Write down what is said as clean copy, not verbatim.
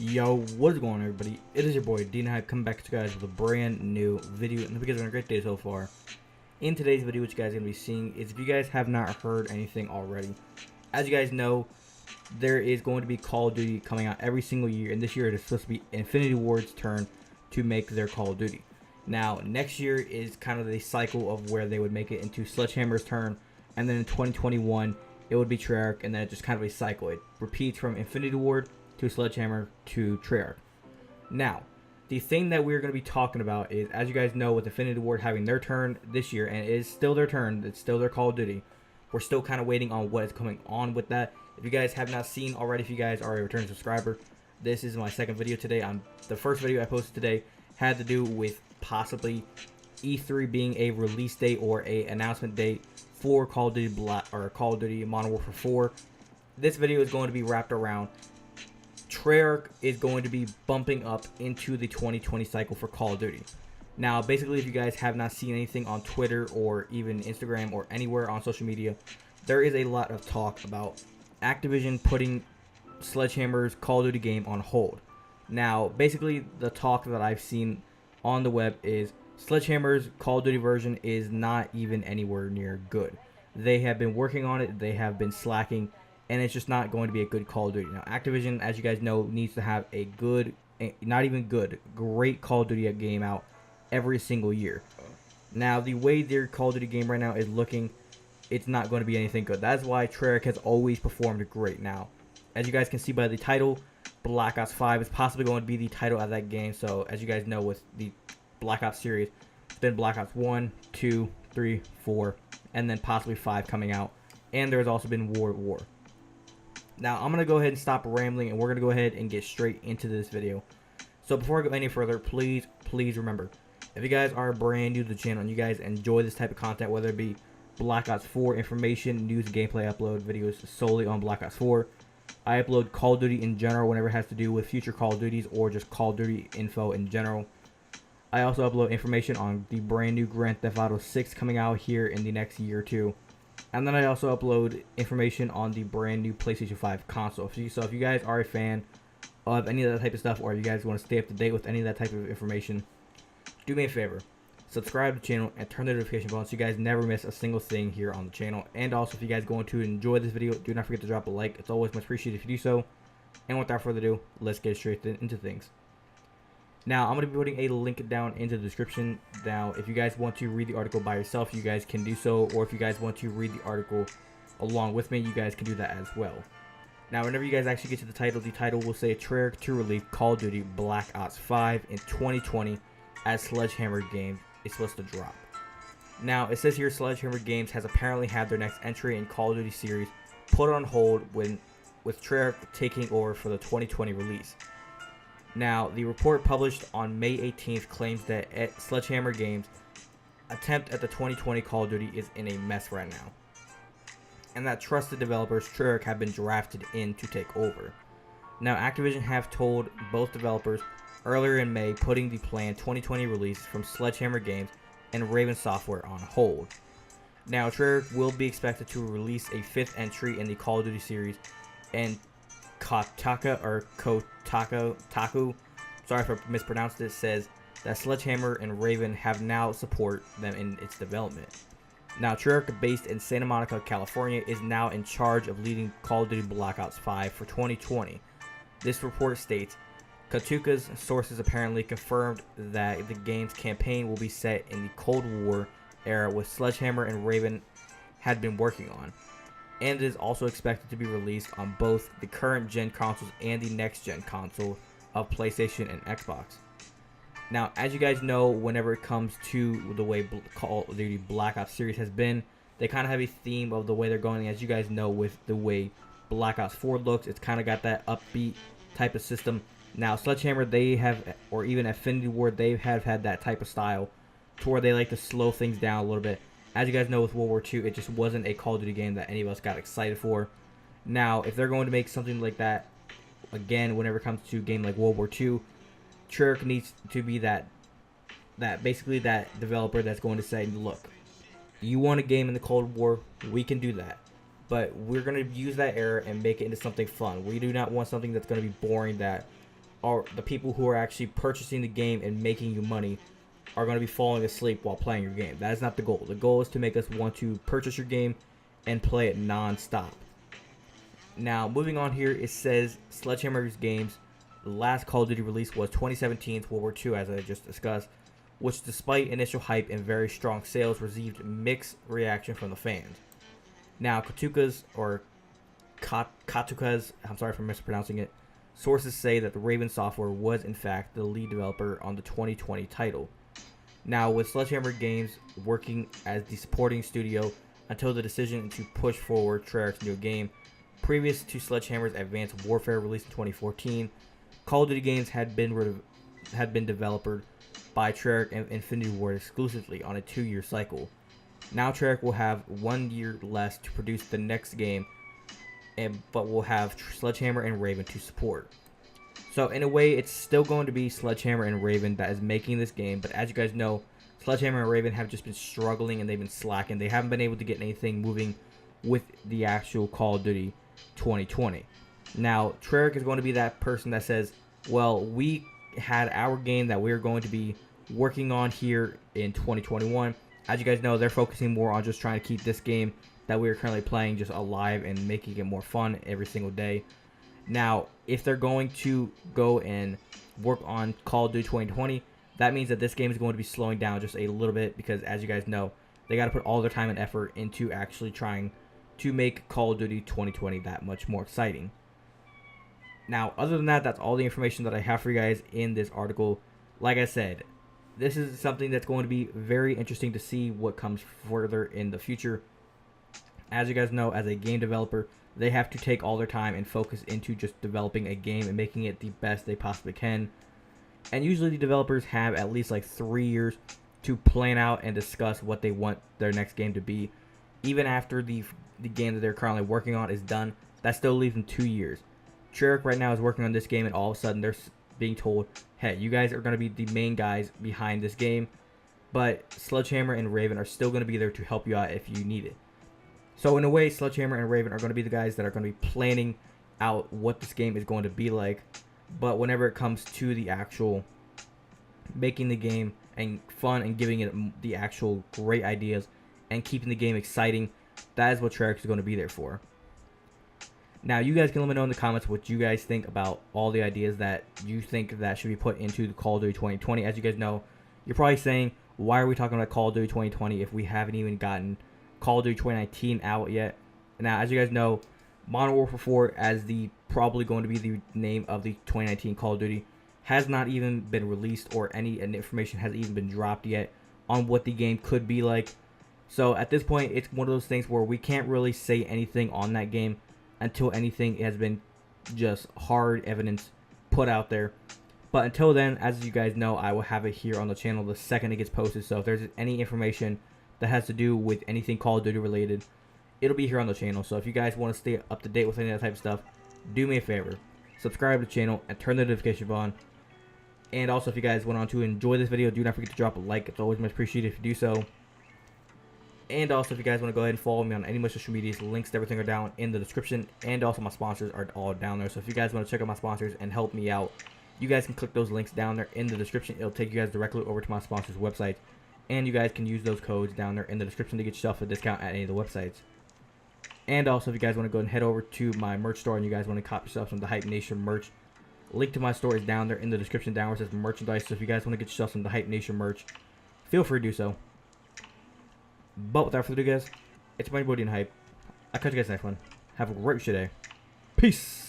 Yo, what is going on, everybody? It is your boy Hype coming back to you guys with a brand new video, and hope you guys are having a great day so far. In today's video, what you guys are going to be seeing is, if you guys have not heard anything already, as you guys know, there is going to be Call of Duty coming out every single year, and this year it is supposed to be Infinity Ward's turn to make their Call of Duty. Now, next year is kind of the cycle of where they would make it into Sledgehammer's turn, and then in 2021, it would be Treyarch, and then it just kind of a cycle. It repeats from Infinity Ward to Sledgehammer to Treyarch. Now, the thing that we're going to be talking about is, as you guys know, with Infinity Ward having their turn this year, and it is still their turn, it's still their Call of Duty, we're still kind of waiting on what is coming on with that. If you guys have not seen already, if you guys are a returning subscriber, this is my second video today. The first video I posted today had to do with possibly E3 being a release date or a announcement date for Call of Duty Call of Duty Modern Warfare 4. This video is going to be wrapped around Treyarch is going to be bumping up into the 2020 cycle for Call of Duty. Now, basically, if you guys have not seen anything on Twitter or even Instagram or anywhere on social media, there is a lot of talk about Activision putting Sledgehammer's Call of Duty game on hold. Now, basically, the talk that I've seen on the web is Sledgehammer's Call of Duty version is not even anywhere near good. They have been working on it, they have been slacking, and it's just not going to be a good Call of Duty. Now, Activision, as you guys know, needs to have a good, not even good, great Call of Duty game out every single year. Now, the way their Call of Duty game right now is looking, it's not going to be anything good. That's why Treyarch has always performed great. Now, as you guys can see by the title, Black Ops 5 is possibly going to be the title of that game. So, as you guys know, with the Black Ops series, it's been Black Ops 1, 2, 3, 4, and then possibly 5 coming out. And there's also been World War. Now, I'm going to go ahead and stop rambling, and we're going to go ahead and get straight into this video. So, before I go any further, please remember, if you guys are brand new to the channel and you guys enjoy this type of content, whether it be Black Ops 4 information, news, gameplay upload videos solely on Black Ops 4, I upload Call of Duty in general whenever it has to do with future Call of Duties or just Call of Duty info in general. I also upload information on the brand new Grand Theft Auto 6 coming out here in the next year or two. And then I also upload information on the brand new PlayStation 5 console. So if you guys are a fan of any of that type of stuff, or if you guys want to stay up to date with any of that type of information, do me a favor. Subscribe to the channel and turn the notification bell so you guys never miss a single thing here on the channel. And also, if you guys going to enjoy this video, do not forget to drop a like. It's always much appreciated if you do so. And without further ado, let's get straight into things. Now, I'm going to be putting a link down into the description. Now, if you guys want to read the article by yourself, you guys can do so. Or if you guys want to read the article along with me, you guys can do that as well. Now, whenever you guys actually get to the title will say Treyarch to release Call of Duty Black Ops 5 in 2020 as Sledgehammer Games is supposed to drop. Now, it says here Sledgehammer Games has apparently had their next entry in Call of Duty series put on hold with Treyarch taking over for the 2020 release. Now, the report published on May 18th claims that Sledgehammer Games' attempt at the 2020 Call of Duty is in a mess right now, and that trusted developers Treyarch have been drafted in to take over. Now, Activision have told both developers earlier in May putting the planned 2020 release from Sledgehammer Games and Raven Software on hold. Now, Treyarch will be expected to release a fifth entry in the Call of Duty series, and Kotaku, sorry if I mispronounced it, says that Sledgehammer and Raven have now support them in its development. Now, Treyarch, based in Santa Monica, California, is now in charge of leading Call of Duty Black Ops 5 for 2020. This report states, Kotaku's sources apparently confirmed that the game's campaign will be set in the Cold War era, which Sledgehammer and Raven had been working on, and it is also expected to be released on both the current gen consoles and the next gen console of PlayStation and Xbox. Now, as you guys know, whenever it comes to the way Call of Duty Black Ops series has been, they kind of have a theme of the way they're going. As you guys know, with the way Black Ops 4 looks, it's kind of got that upbeat type of system. Now, Sledgehammer, they have, or even Infinity Ward, they have had that type of style to where they like to slow things down a little bit. As you guys know, with World War II, it just wasn't a Call of Duty game that any of us got excited for. Now, if they're going to make something like that, again, whenever it comes to a game like World War II, Treyarch needs to be that basically that developer that's going to say, look, you want a game in the Cold War, we can do that. But we're going to use that era and make it into something fun. We do not want something that's going to be boring that are the people who are actually purchasing the game and making you money are going to be falling asleep while playing your game. That is not the goal. The goal is to make us want to purchase your game and play it non-stop. Now, moving on here, it says Sledgehammer's games, the last Call of Duty release was 2017's World War II, as I just discussed, which despite initial hype and very strong sales, received mixed reaction from the fans. Now, Katuka's, I'm sorry for mispronouncing it, sources say that the Raven Software was in fact the lead developer on the 2020 title. Now, with Sledgehammer Games working as the supporting studio until the decision to push forward Treyarch's new game, previous to Sledgehammer's Advanced Warfare release in 2014, Call of Duty games had been developed by Treyarch and Infinity Ward exclusively on a 2-year cycle. Now Treyarch will have 1 year less to produce the next game, but will have Sledgehammer and Raven to support. So in a way, it's still going to be Sledgehammer and Raven that is making this game, but as you guys know, Sledgehammer and Raven have just been struggling and they've been slacking. They haven't been able to get anything moving with the actual Call of Duty 2020. Now, Treyarch is going to be that person that says, well, we had our game that we're going to be working on here in 2021. As you guys know, they're focusing more on just trying to keep this game that we're currently playing just alive and making it more fun every single day. Now, if they're going to go and work on Call of Duty 2020, that means that this game is going to be slowing down just a little bit because, as you guys know, they got to put all their time and effort into actually trying to make Call of Duty 2020 that much more exciting. Now, other than that, that's all the information that I have for you guys in this article. Like I said, this is something that's going to be very interesting to see what comes further in the future. As you guys know, as a game developer, they have to take all their time and focus into just developing a game and making it the best they possibly can. And usually the developers have at least like 3 years to plan out and discuss what they want their next game to be. Even after the game that they're currently working on is done, that still leaves them 2 years. Treyarch right now is working on this game, and all of a sudden they're being told, hey, you guys are going to be the main guys behind this game, but Sledgehammer and Raven are still going to be there to help you out if you need it. So in a way, Sledgehammer and Raven are going to be the guys that are going to be planning out what this game is going to be like, but whenever it comes to the actual making the game and fun and giving it the actual great ideas and keeping the game exciting, that is what Treyarch is going to be there for. Now, you guys can let me know in the comments what you guys think about all the ideas that you think that should be put into the Call of Duty 2020. As you guys know, you're probably saying, why are we talking about Call of Duty 2020 if we haven't even gotten Call of Duty 2019 out yet? Now, as you guys know, Modern Warfare 4, as the probably going to be the name of the 2019 Call of Duty, has not even been released, or any information has even been dropped yet on what the game could be like. So at this point, it's one of those things where we can't really say anything on that game until anything has been just hard evidence put out there. But until then, as you guys know, I will have it here on the channel the second it gets posted. So if there's any information that has to do with anything Call of Duty related, it'll be here on the channel. So if you guys want to stay up to date with any of that type of stuff, do me a favor, subscribe to the channel and turn the notification bell on. And also, if you guys went on to enjoy this video, do not forget to drop a like. It's always much appreciated if you do so. And also, if you guys want to go ahead and follow me on any of my social medias, links to everything are down in the description. And also, my sponsors are all down there. So if you guys want to check out my sponsors and help me out, you guys can click those links down there in the description. It'll take you guys directly over to my sponsors' website. And you guys can use those codes down there in the description to get yourself a discount at any of the websites. And also, if you guys want to go ahead and head over to my merch store and you guys want to cop yourself some of the Hype Nation merch, link to my store is down there in the description down where it says merchandise. So if you guys want to get yourself some of the Hype Nation merch, feel free to do so. But without further ado, guys, it's my boy D Hype. I'll catch you guys next one. Have a great day. Peace.